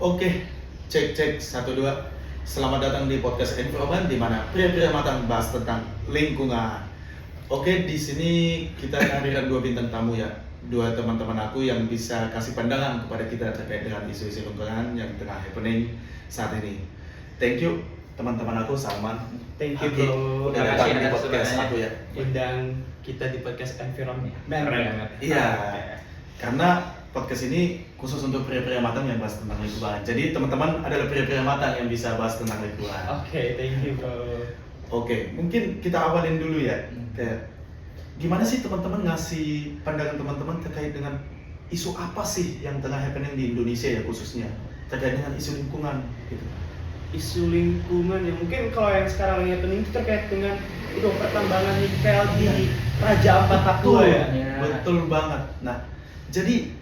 Oke, cek satu dua. Selamat datang di podcast Environment di mana pria-pria matang bahas tentang lingkungan. Oke, di sini kita kehadiran dua bintang tamu ya, dua teman-teman aku yang bisa kasih pandangan kepada kita terkait dengan isu-isu lingkungan yang tengah happening saat ini. Thank you teman-teman aku, Salman. Thank you, Aki, bro. udah Terima datang kasih di atas podcast undangannya. aku ya. Undang kita di podcast Environment. Keren banget. Iya, karena podcast ini khusus untuk pria-pria matang yang bahas tentang lingkungan. Jadi teman-teman adalah pria-pria matang yang bisa bahas tentang lingkungan. Oke, thank you, bro. Oke, mungkin kita awalin dulu ya. Kayak gimana sih teman-teman ngasih pandangan teman-teman terkait dengan isu apa sih yang tengah happening di Indonesia ya khususnya terkait dengan isu lingkungan gitu. Isu lingkungan ya mungkin kalau yang sekarang lagi happening itu terkait dengan itu pertambangan nikel di Raja Ampat Papua ya. Betul banget. Nah, jadi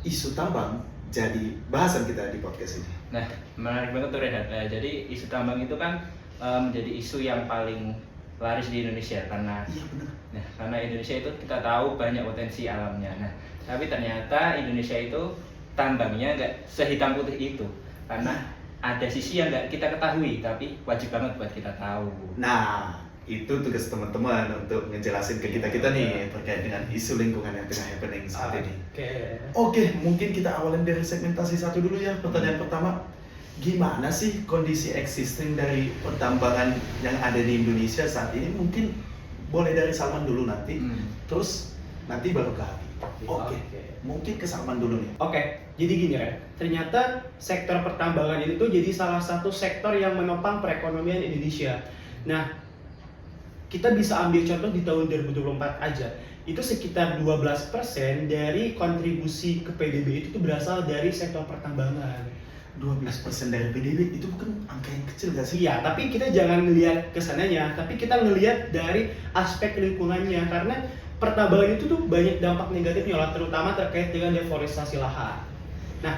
isu tambang jadi bahasan kita di podcast ini. Nah, menarik banget tuh Rehat. Nah, jadi isu tambang itu kan menjadi isu yang paling laris di Indonesia karena Iya benar. Nah, karena Indonesia itu kita tahu banyak potensi alamnya. Nah, tapi ternyata Indonesia itu tambangnya nggak sehitam putih itu karena ada sisi yang nggak kita ketahui tapi wajib banget buat kita tahu. Nah, itu tugas teman-teman untuk ngejelasin ke kita nih terkait dengan isu lingkungan yang tengah happening saat ini. Oke, mungkin kita awalin dari segmentasi satu dulu ya. Pertanyaan pertama, gimana sih kondisi existing dari pertambangan yang ada di Indonesia saat ini? Mungkin boleh dari Salman dulu nanti, terus nanti baru ke Hati. Oke, mungkin ke Salman dulu nih. Oke, jadi gini Ren, ternyata sektor pertambangan ini tuh jadi salah satu sektor yang menopang perekonomian Indonesia. Nah, kita bisa ambil contoh di tahun 2024 aja, itu sekitar 12% dari kontribusi ke PDB itu tuh berasal dari sektor pertambangan. 12% dari PDB itu bukan angka yang kecil gak sih? Iya, tapi kita jangan ngelihat kesananya, tapi kita ngelihat dari aspek lingkungannya karena pertambangan itu tuh banyak dampak negatifnya lah, terutama terkait dengan deforestasi lahan. Nah,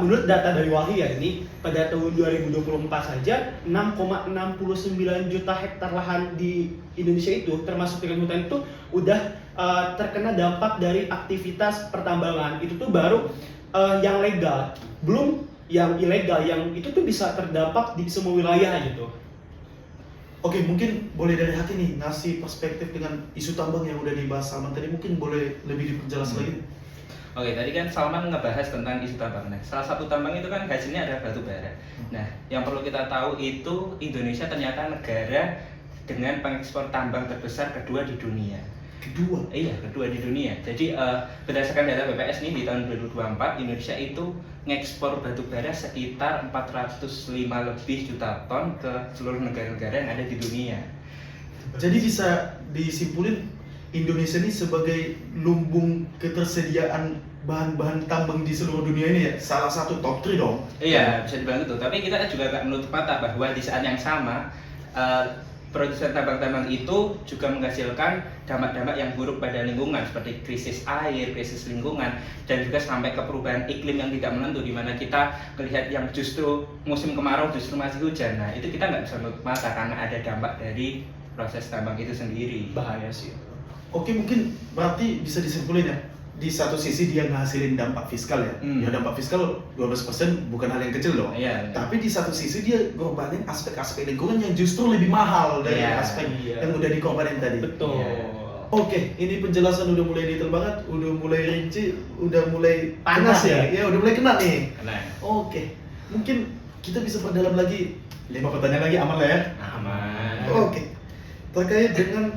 menurut data dari Walhi ya ini pada tahun 2024 saja 6,69 juta hektar lahan di Indonesia itu termasuk dengan hutan itu udah terkena dampak dari aktivitas pertambangan. Itu tuh baru yang legal, belum yang ilegal yang itu tuh bisa terdampak di semua wilayah gitu. Oke, mungkin boleh dari Hati nih ngasih perspektif dengan isu tambang yang udah dibahas Salman tadi, mungkin boleh lebih diperjelas lagi. Oke, tadi kan Salman ngebahas tentang isu tambang. Nah, salah satu tambang itu kan hasilnya adalah batu bara. Nah, yang perlu kita tahu itu Indonesia ternyata negara dengan pengekspor tambang terbesar kedua di dunia. Kedua? Iya, kedua di dunia. Jadi berdasarkan data BPS nih di tahun 2024 Indonesia itu ngekspor batu bara sekitar 405 lebih juta ton ke seluruh negara-negara yang ada di dunia. Jadi bisa disimpulin Indonesia ini sebagai lumbung ketersediaan bahan-bahan tambang di seluruh dunia ini ya, salah satu top 3 dong. Iya, bisa dibilang itu. Tapi kita juga nggak menutup mata bahwa di saat yang sama produsen tambang-tambang itu juga menghasilkan dampak-dampak yang buruk pada lingkungan seperti krisis air, krisis lingkungan, dan juga sampai ke perubahan iklim yang tidak menentu di mana kita melihat yang justru musim kemarau justru masih hujan. Nah, itu kita nggak bisa menutup mata karena ada dampak dari proses tambang itu sendiri. Bahaya sih. Oke, mungkin berarti bisa disimpulin ya, di satu sisi dia ngasilin dampak fiskal ya. Ya dampak fiskal 12% bukan hal yang kecil dong. Iya. Tapi di satu sisi dia korbanin aspek-aspek lingkungan yang justru lebih mahal dari aspek yang udah dikorbanin tadi. Betul. Oke, ini penjelasan udah mulai detail banget, udah mulai rinci, udah mulai Panas kena ya, udah mulai kena nih. Nah, Oke, mungkin kita bisa perdalam lagi 5 pertanyaan lagi, aman lah ya? aman. Oke, terkait dengan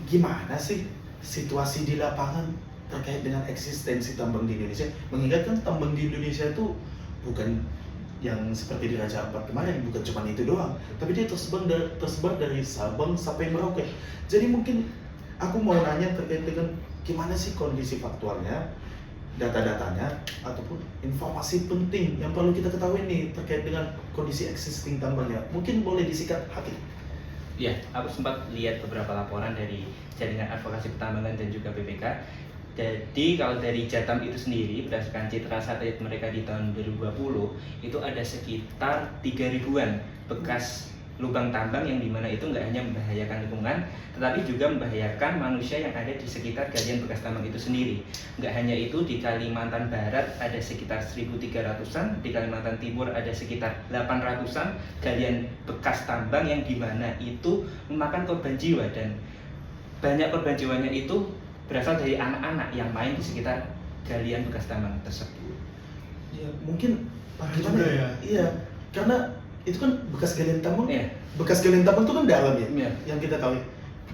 gimana sih situasi di lapangan terkait dengan eksistensi tambang di Indonesia, mengingatkan tambang di Indonesia itu bukan yang seperti di Raja Ampat kemarin, bukan cuma itu doang, tapi dia tersebar dari Sabang sampai Merauke. Jadi mungkin aku mau nanya terkait dengan gimana sih kondisi faktualnya, data-datanya, ataupun informasi penting yang perlu kita ketahui nih terkait dengan kondisi existing tambangnya. Mungkin boleh disikat Hati. Ya, aku sempat lihat beberapa laporan dari Jaringan Advokasi Pertambangan dan juga BPK. Jadi kalau dari Jatam itu sendiri, berdasarkan citra satelit mereka di tahun 2020, itu ada sekitar 3 ribuan bekas lubang tambang yang dimana itu nggak hanya membahayakan lingkungan, tetapi juga membahayakan manusia yang ada di sekitar galian bekas tambang itu sendiri. Nggak hanya itu, di Kalimantan Barat ada sekitar 1.300-an, di Kalimantan Timur ada sekitar 800-an galian bekas tambang yang dimana itu memakan korban jiwa, dan banyak korban jiwanya itu berasal dari anak-anak yang main di sekitar galian bekas tambang tersebut. Ya, mungkin Parah gimana juga ya. Iya, karena itu kan bekas galian tambang. Iya. Bekas galian tambang itu kan dalam ya, Iya. yang kita tahu.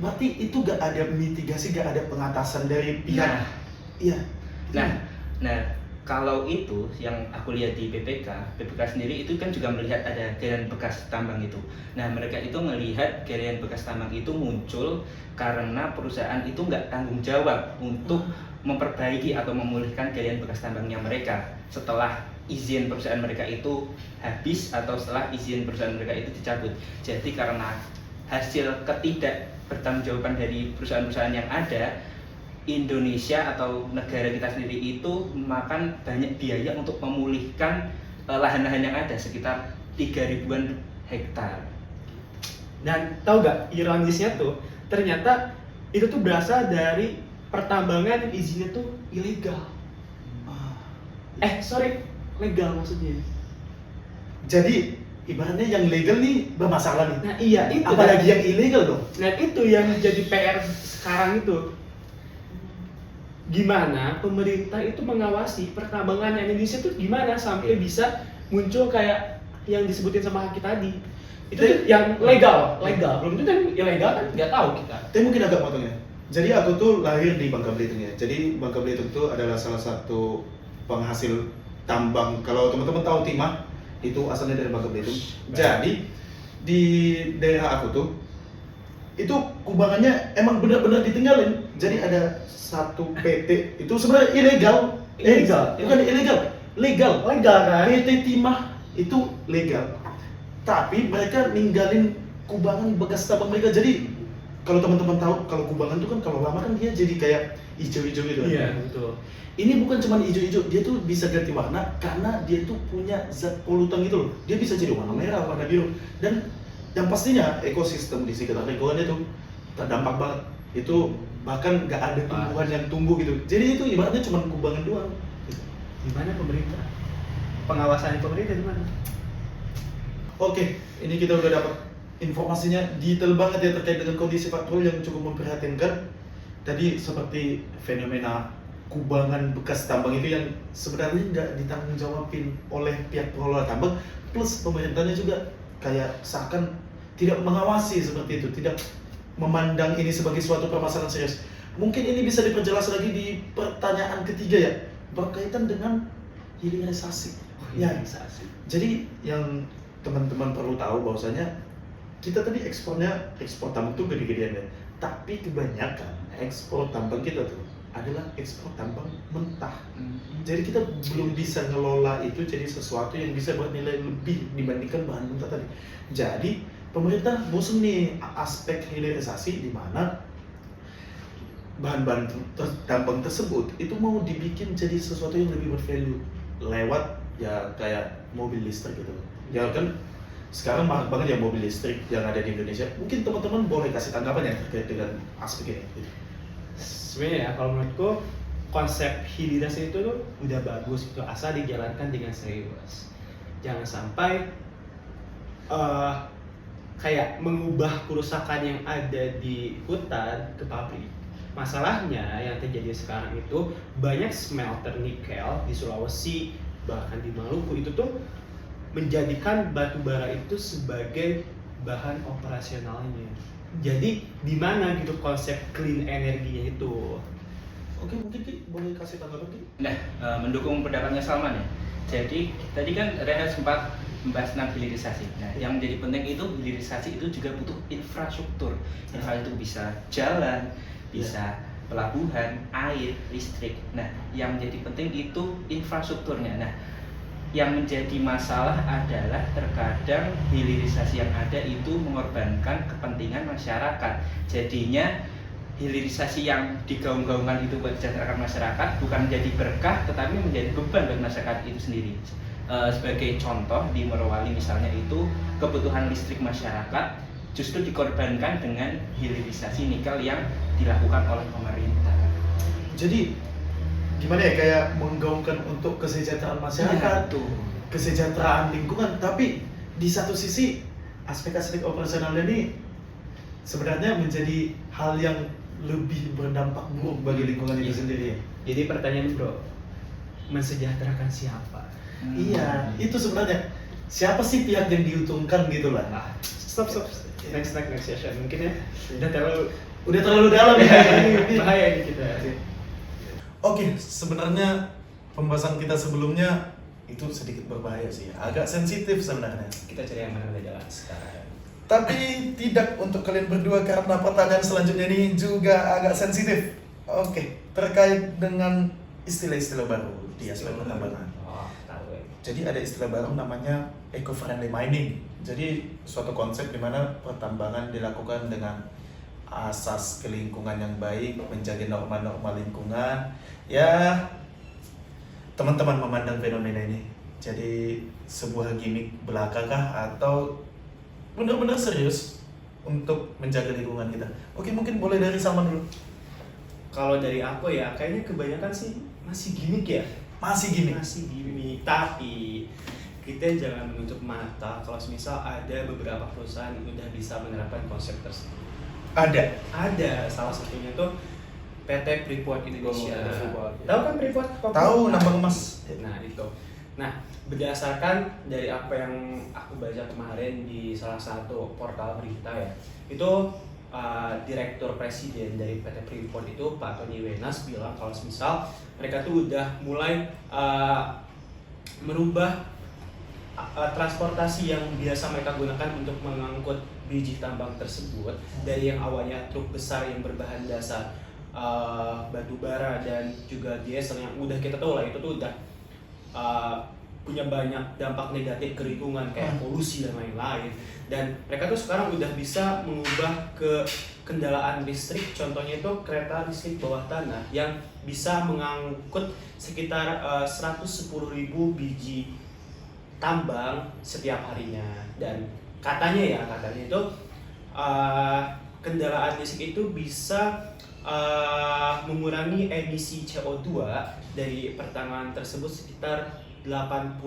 Berarti itu gak ada mitigasi, gak ada pengatasan dari pihak. Nah, Iya. Nah, kalau itu yang aku lihat di BPK sendiri itu kan juga melihat ada galian bekas tambang itu. Nah, mereka itu melihat galian bekas tambang itu muncul karena perusahaan itu nggak tanggung jawab untuk memperbaiki atau memulihkan galian bekas tambangnya mereka setelah izin perusahaan mereka itu habis atau setelah izin perusahaan mereka itu dicabut. Jadi karena hasil ketidakbertanggungjawaban dari perusahaan-perusahaan yang ada, Indonesia atau negara kita sendiri itu memakan banyak biaya untuk memulihkan lahan-lahan yang ada sekitar 3.000-an hektar. Dan tahu gak, ironisnya tuh ternyata itu tuh berasal dari pertambangan yang izinnya tuh ilegal. Legal maksudnya. Jadi ibaratnya yang legal nih bermasalah nih. Nah iya itu. Apalagi yang ilegal dong. Nah itu yang jadi PR sekarang itu. Gimana pemerintah itu mengawasi pertambangan Indonesia tuh gimana sampai bisa muncul kayak yang disebutin sama Haki tadi. Itu tuh yang legal. Belum tentu yang ilegal kan nggak tahu kita. Tapi mungkin agak potongnya. Jadi aku tuh lahir di Bangka Belitung ya. Jadi Bangka Belitung itu adalah salah satu penghasil tambang. Kalau teman-teman tahu timah, itu asalnya dari Bangka Belitung. Jadi di daerah aku tuh itu kubangannya emang benar-benar ditinggalin. Jadi ada satu PT itu sebenarnya ilegal. Bukan ilegal, legal kan? PT timah itu legal. Tapi mereka ninggalin kubangan bekas tambang mereka. Jadi kalau teman-teman tahu, kalau kubangan itu kan kalau lama kan dia jadi kayak hijau-hijau gitu. Iya betul. Ini bukan cuma hijau-hijau, dia tuh bisa ganti warna karena dia tuh punya zat polutan gitu loh. Dia bisa jadi warna merah, warna biru, dan yang pastinya ekosistem di sekitar lingkungannya tuh terdampak banget. Itu bahkan nggak ada tumbuhan yang tumbuh gitu. Jadi itu ibaratnya cuma kubangan doang. Gimana pemerintah? Pengawasan pemerintah di mana? Oke, ini kita udah dapat informasinya detail banget ya terkait dengan kondisi faktual yang cukup memprihatinkan. Tadi seperti fenomena kubangan bekas tambang itu yang sebenarnya nggak ditanggung jawabin oleh pihak pengelola tambang, plus pemerintahnya juga kayak seakan tidak mengawasi seperti itu, tidak memandang ini sebagai suatu permasalahan serius. Mungkin ini bisa diperjelas lagi di pertanyaan ketiga ya, berkaitan dengan hilirisasi. Hilirisasi. Jadi yang teman-teman perlu tahu bahwasanya kita tadi ekspor tambang tuh gede-gedean ya, tapi kebanyakan ekspor tambang kita tuh adalah ekspor tambang mentah. Jadi kita belum bisa ngelola itu jadi sesuatu yang bisa bernilai lebih dibandingkan bahan mentah tadi. Jadi pemerintah bosan nih aspek hilirisasi di mana bahan-bahan tambang tersebut itu mau dibikin jadi sesuatu yang lebih bervalue lewat ya kayak mobil listrik gitu. Ya kan sekarang mahal banget ya mobil listrik yang ada di Indonesia. Mungkin teman-teman boleh kasih tanggapan ya terkait dengan aspek ini. Sebenarnya ya kalau menurutku konsep hilirisasi itu tuh udah bagus gitu asal dijalankan dengan serius. Jangan sampai kayak mengubah kerusakan yang ada di hutan ke pabrik. Masalahnya yang terjadi sekarang itu banyak smelter nikel di Sulawesi bahkan di Maluku itu tuh menjadikan batu bara itu sebagai bahan operasionalnya. Jadi di mana gitu konsep clean energinya itu? Oke, mungkin Ki boleh kasih tanggapan Ki? Nah, mendukung pendapatnya Salman ya. Jadi tadi kan Rehan sempat membahas tentang hilirisasi. Nah, yang menjadi penting itu hilirisasi itu juga butuh infrastruktur. Infrastruktur bisa jalan, bisa pelabuhan, air, listrik. Nah, yang menjadi penting itu infrastrukturnya. Nah, yang menjadi masalah adalah terkadang hilirisasi yang ada itu mengorbankan kepentingan masyarakat. Jadinya hilirisasi yang digaung-gaungkan itu buat kesejahteraan masyarakat bukan menjadi berkah tetapi menjadi beban bagi masyarakat itu sendiri. Sebagai contoh di Morowali misalnya itu kebutuhan listrik masyarakat justru dikorbankan dengan hilirisasi nikel yang dilakukan oleh pemerintah. Jadi gimana ya, kayak menggaungkan untuk kesejahteraan masyarakat, Tuh. kesejahteraan lingkungan, tapi di satu sisi aspek-aspek operasional ini sebenarnya menjadi hal yang lebih berdampak buruk bagi lingkungan itu sendiri ya. Jadi pertanyaan bro, mensejahterakan siapa? Iya, itu sebenarnya siapa sih pihak yang diuntungkan gitu lah. Stop. Next session mungkin ya. Udah Terlalu dalam ya. bahaya ini kita. Oke, sebenarnya pembahasan kita sebelumnya itu sedikit berbahaya sih, agak sensitif sebenarnya. Kita cari yang mana jalan sekarang. Tapi tidak untuk kalian berdua karena pertanyaan selanjutnya ini juga agak sensitif. Oke, terkait dengan istilah-istilah baru di aspek pertambangan. Oh, tahu ya. Jadi ada istilah baru namanya eco-friendly mining. Jadi suatu konsep di mana pertambangan dilakukan dengan asas kelingkungan yang baik, menjaga norma-norma lingkungan. Ya, teman-teman memandang fenomena ini jadi sebuah gimmick belaka kah atau benar-benar serius untuk menjaga lingkungan kita? Oke, mungkin boleh dari Salman dulu. Kalau dari aku ya, kayaknya kebanyakan sih masih gimmick ya. Masih gimmick. Masih gimmick, tapi kita jangan menutup mata kalau misal ada beberapa perusahaan yang udah bisa menerapkan konsep tersebut. Ada salah satunya tuh PT Freeport Indonesia. Tahu kan Freeport? Tahu, nambang emas. Nah itu. Nah berdasarkan dari apa yang aku baca kemarin di salah satu portal berita ya, itu Direktur Presiden dari PT Freeport itu Pak Tony Wenas bilang kalau misal mereka tuh udah mulai merubah transportasi yang biasa mereka gunakan untuk mengangkut biji tambang tersebut dari yang awalnya truk besar yang berbahan dasar batu bara dan juga diesel yang udah kita tahu lah itu tuh udah punya banyak dampak negatif ke lingkungan kayak polusi dan lain-lain, dan mereka tuh sekarang udah bisa mengubah ke kendaraan listrik, contohnya itu kereta listrik bawah tanah yang bisa mengangkut sekitar 110.000 biji tambang setiap harinya, dan katanya itu kendaraan listrik itu bisa mengurangi emisi CO2 dari pertambangan tersebut sekitar 80%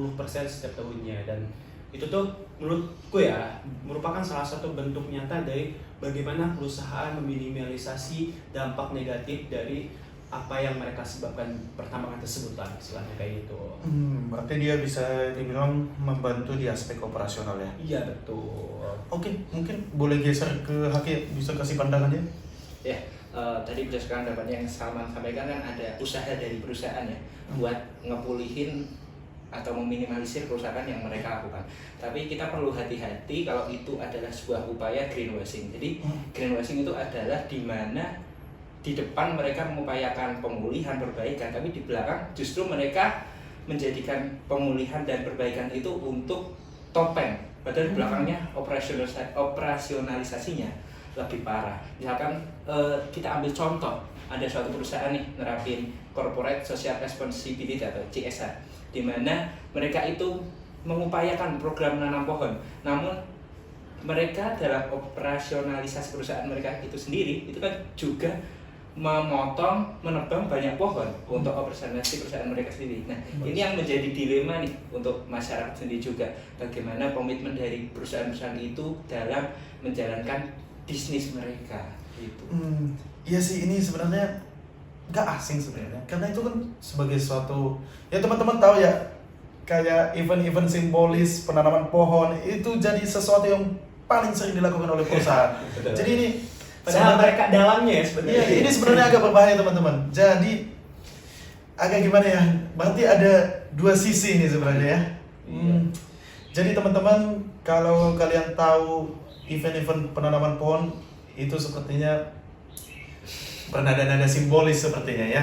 setiap tahunnya, dan itu tuh menurutku ya merupakan salah satu bentuk nyata dari bagaimana perusahaan meminimalisasi dampak negatif dari apa yang mereka sebabkan pertambangan tersebut lah, istilahnya kayak gitu. Berarti dia bisa dibilang membantu di aspek operasional ya? Iya betul. Oke, mungkin boleh geser ke Haki, bisa kasih pandangannya? Ya, tadi berdasarkan dapatnya yang Salman sampaikan kan ada usaha dari perusahaan ya buat ngepulihin atau meminimalisir kerusakan yang mereka lakukan. Tapi kita perlu hati-hati kalau itu adalah sebuah upaya greenwashing. Jadi greenwashing itu adalah di mana di depan mereka mengupayakan pemulihan, perbaikan, tapi di belakang justru mereka menjadikan pemulihan dan perbaikan itu untuk topeng. Padahal di belakangnya operasionalisasinya lebih parah. Misalkan kita ambil contoh, ada suatu perusahaan nih nerapin corporate social responsibility atau CSR, di mana mereka itu mengupayakan program menanam pohon, namun mereka dalam operasionalisasi perusahaan mereka itu sendiri itu kan juga menebang banyak pohon untuk operasionalisasi perusahaan mereka sendiri. Nah, ini yang menjadi dilema nih untuk masyarakat sendiri juga, bagaimana komitmen dari perusahaan-perusahaan itu dalam menjalankan bisnis mereka gitu. Iya sih, ini sebenarnya nggak asing sebenarnya, karena itu kan sebagai suatu, ya teman-teman tahu ya, kayak event-event simbolis penanaman pohon itu jadi sesuatu yang paling sering dilakukan oleh perusahaan. Jadi ini padahal mereka dalangnya ya sebenarnya. Iya, ini sebenarnya agak berbahaya teman-teman. Jadi agak gimana ya? Berarti ada dua sisi ini sebenarnya ya. Jadi teman-teman, kalau kalian tahu event-event penanaman pohon itu sepertinya bernada-nada simbolis sepertinya ya.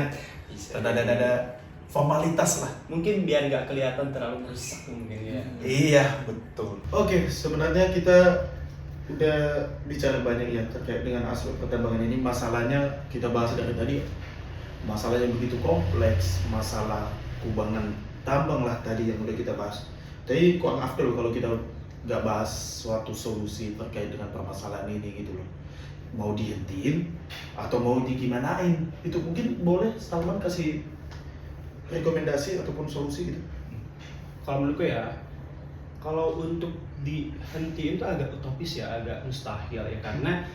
Bernada-nada formalitas lah. Mungkin biar nggak kelihatan terlalu rusak mungkin ya. Iya, betul. Oke, sebenarnya kita udah bicara banyak ya terkait dengan aspek pertambangan ini. Masalahnya kita bahas dari tadi, masalahnya begitu kompleks, masalah kubangan tambang lah tadi yang udah kita bahas. Tapi kurang afdol kalau kita nggak bahas suatu solusi terkait dengan permasalahan ini gitu loh. Mau dihentiin atau mau digimanain, itu mungkin boleh Salman kasih rekomendasi ataupun solusi gitu. Kalau menurutku ya, kalau untuk dihentiin itu agak utopis ya, agak mustahil ya, karena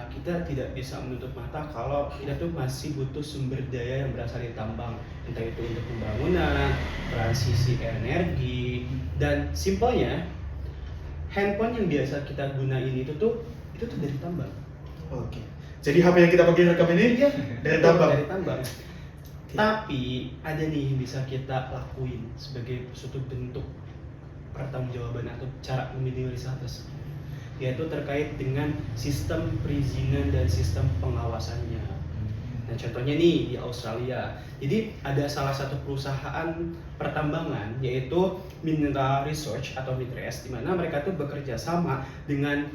kita tidak bisa menutup mata kalau kita tuh masih butuh sumber daya yang berasal dari tambang, entah itu untuk pembangunan, transisi energi, dan simpelnya handphone yang biasa kita gunain itu tuh dari tambang. Oke. Jadi HP yang kita pakai rekam ini Iya, dari tambang. dari tambang. Tapi ada nih yang bisa kita lakuin sebagai suatu bentuk pertanggungjawaban atau cara meminimalisasi hal tersebut, yaitu terkait dengan sistem perizinan dan sistem pengawasannya. Nah, contohnya nih di Australia. Jadi ada salah satu perusahaan pertambangan yaitu Mineral Research atau MITRES, di mana mereka tuh bekerja sama dengan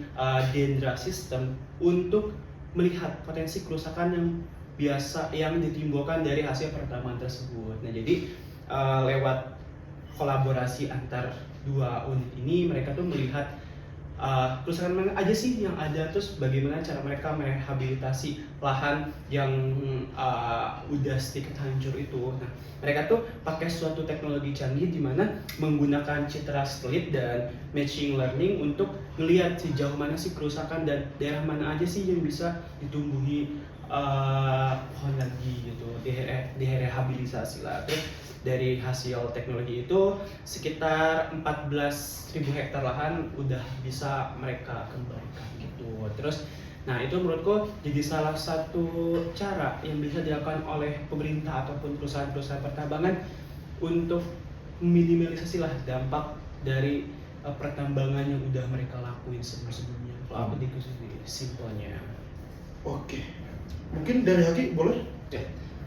Dendra System untuk melihat potensi kerusakan yang ditimbulkan dari hasil pertambangan tersebut. Nah, jadi lewat kolaborasi antar dua unit ini, mereka tuh melihat kerusakan mana aja sih yang ada, terus bagaimana cara mereka merehabilitasi lahan yang udah sedikit hancur itu. Nah, mereka tuh pakai suatu teknologi canggih di mana menggunakan citra satelit dan machine learning untuk melihat sejauh mana sih kerusakan dan daerah mana aja sih yang bisa ditumbuhi pohon lagi gitu, direhabilitasi lah. Terus dari hasil teknologi itu sekitar 14.000 hektar lahan udah bisa mereka kembalikan gitu. Terus nah itu menurutku jadi salah satu cara yang bisa dilakukan oleh pemerintah ataupun perusahaan-perusahaan pertambangan untuk meminimalisasi lah dampak dari pertambangan yang udah mereka lakuin sebelum-sebelumnya. Kalau aku itu simpelnya. Oke. Mungkin dari Haki boleh? Ya,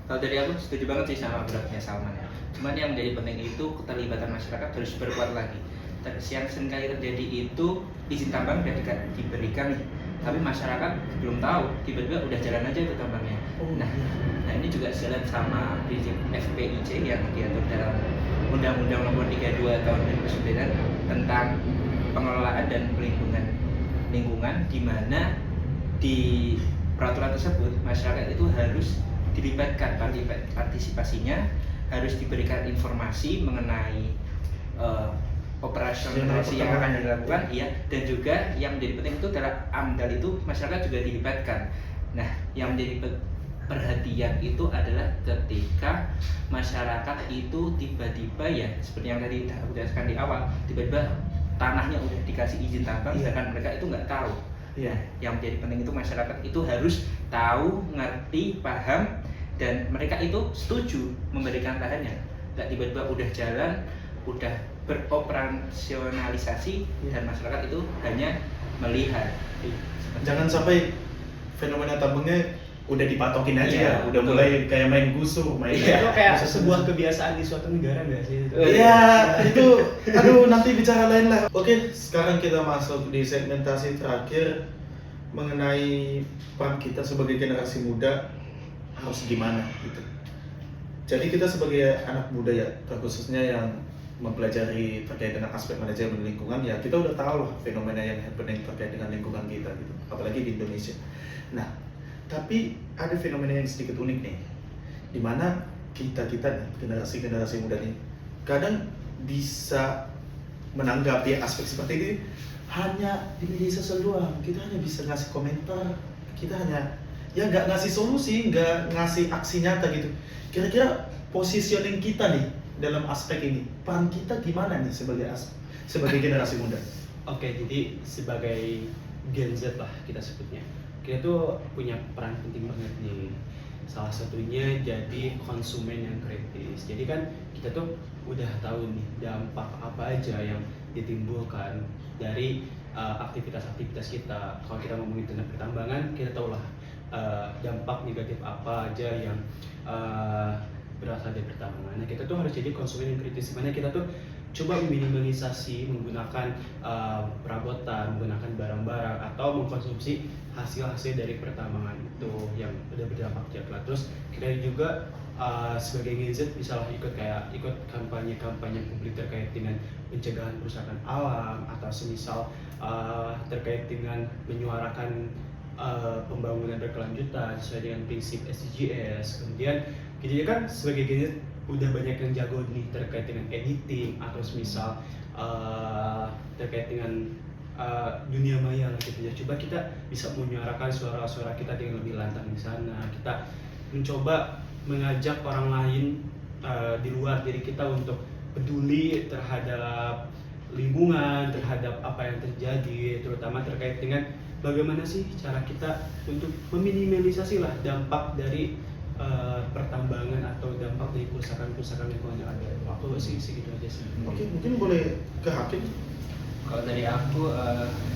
kalau dari aku setuju banget sih sama beratnya Salman ya. Cuman yang menjadi penting itu keterlibatan masyarakat harus berkuat lagi. Yang seringkali terjadi itu izin tambang sudah diberikan nih, tapi masyarakat belum tahu, tiba-tiba udah jalan aja itu tambangnya. Nah ini juga jalan sama prinsip FPIC yang diatur dalam Undang-Undang Nomor 32 Tahun 2009 tentang pengelolaan dan pelindungan lingkungan, di mana di peraturan tersebut masyarakat itu harus dilibatkan, partisipasinya harus diberikan informasi mengenai operasionalisasi yang akan dilakukan, iya, dan juga yang menjadi penting itu adalah AMDAL itu masyarakat juga dilibatkan. Nah, yang menjadi perhatian itu adalah ketika masyarakat itu tiba-tiba ya seperti yang tadi aku jelaskan di awal, tiba-tiba tanahnya udah dikasih izin tambang, sedangkan mereka itu nggak tahu. Yang menjadi penting itu masyarakat itu harus tahu, ngerti, paham, dan mereka itu setuju memberikan lahannya. Nggak tiba-tiba udah jalan, udah beroperasionalisasi, dan masyarakat itu hanya melihat. Jangan sampai fenomena tambangnya udah dipatokin aja, udah betul. mulai kayak main gusur, main Itu kayak sebuah kebiasaan di suatu negara nggak sih? Iya, itu aduh nanti bicara lain lah. Oke, sekarang kita masuk di segmentasi terakhir mengenai peran kita sebagai generasi muda harus gimana gitu. Jadi kita sebagai anak muda ya, terkhususnya yang mempelajari terkait dengan aspek manajemen lingkungan, ya kita udah tahu lah fenomena yang happening terkait dengan lingkungan kita gitu, apalagi di Indonesia. Nah, tapi ada fenomena yang sedikit unik nih, dimana kita nih, generasi muda nih kadang bisa menanggapi aspek seperti ini hanya di media sosial doang. Kita hanya bisa ngasih komentar, kita hanya ya nggak ngasih solusi, nggak ngasih aksi nyata gitu. Kira-kira positioning kita nih dalam aspek ini, peran kita gimana nih sebagai generasi muda? Oke, jadi sebagai Gen Z lah kita sebutnya, kita tuh punya peran penting banget nih. Salah satunya jadi konsumen yang kritis. Jadi kan kita tuh udah tahu nih dampak apa aja yang ditimbulkan dari aktivitas-aktivitas kita. Kalau kita ngomongin tentang pertambangan, kita tahu lah dampak negatif apa aja yang berasal dari pertambangan. Nah, kita tuh harus jadi konsumen yang kritis, dimana kita tuh coba meminimalisasi menggunakan perabotan, menggunakan barang-barang atau mengkonsumsi hasil-hasil dari pertambangan itu yang udah berdampak jelek. Terus kita juga sebagai GZ misalnya ikut kampanye-kampanye publik terkait dengan pencegahan kerusakan alam atau semisal terkait dengan menyuarakan pembangunan berkelanjutan sesuai dengan prinsip SDGs. Kemudian gitu kan sebagai GZ udah banyak yang jago nih terkait dengan editing atau semisal terkait dengan dunia maya gitu ya. Coba kita bisa menyuarakan suara-suara kita dengan lebih lantang di sana. Kita mencoba mengajak orang lain di luar diri kita untuk peduli terhadap lingkungan, terhadap apa yang terjadi, terutama terkait dengan bagaimana sih cara kita untuk meminimalisasi lah dampak dari pertambangan atau dampak dari kerusakan lingkungan yang ada. Aku sih segitu aja sih. Oke, mungkin boleh ke Hakim. Kalau dari aku,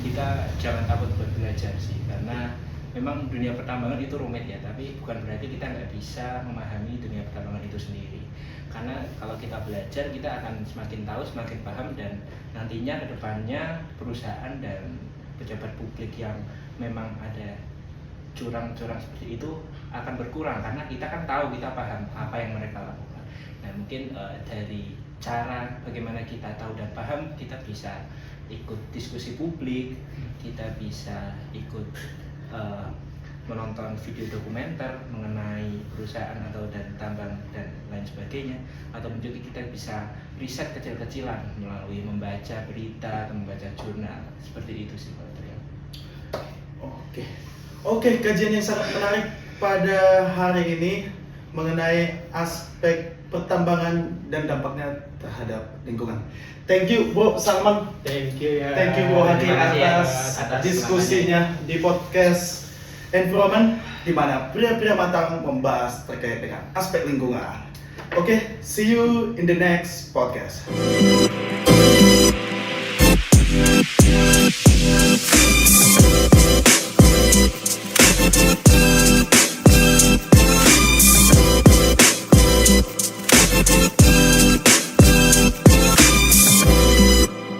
kita jangan takut buat belajar sih, karena memang dunia pertambangan itu rumit ya, tapi bukan berarti kita nggak bisa memahami dunia pertambangan itu sendiri. Karena kalau kita belajar, kita akan semakin tahu, semakin paham, dan nantinya ke depannya perusahaan dan pejabat publik yang memang ada curang-curang seperti itu akan berkurang, karena kita kan tahu, kita paham apa yang mereka lakukan. Nah mungkin dari cara bagaimana kita tahu dan paham, kita bisa ikut diskusi publik, kita bisa ikut menonton video dokumenter mengenai perusahaan atau dan tambang dan lain sebagainya, atau juga kita bisa riset kecil-kecilan melalui membaca berita atau membaca jurnal. Seperti itu sih kalau dari aku. Oke, kajian yang sangat menarik pada hari ini mengenai aspek pertambangan dan dampaknya terhadap lingkungan. Thank you Bro Salman, Thank you ya. thank you Bro Hakim Terima kasih ya, atas diskusinya di podcast Environment, di mana pria-pria matang membahas terkait dengan aspek lingkungan. Oke, see you in the next podcast.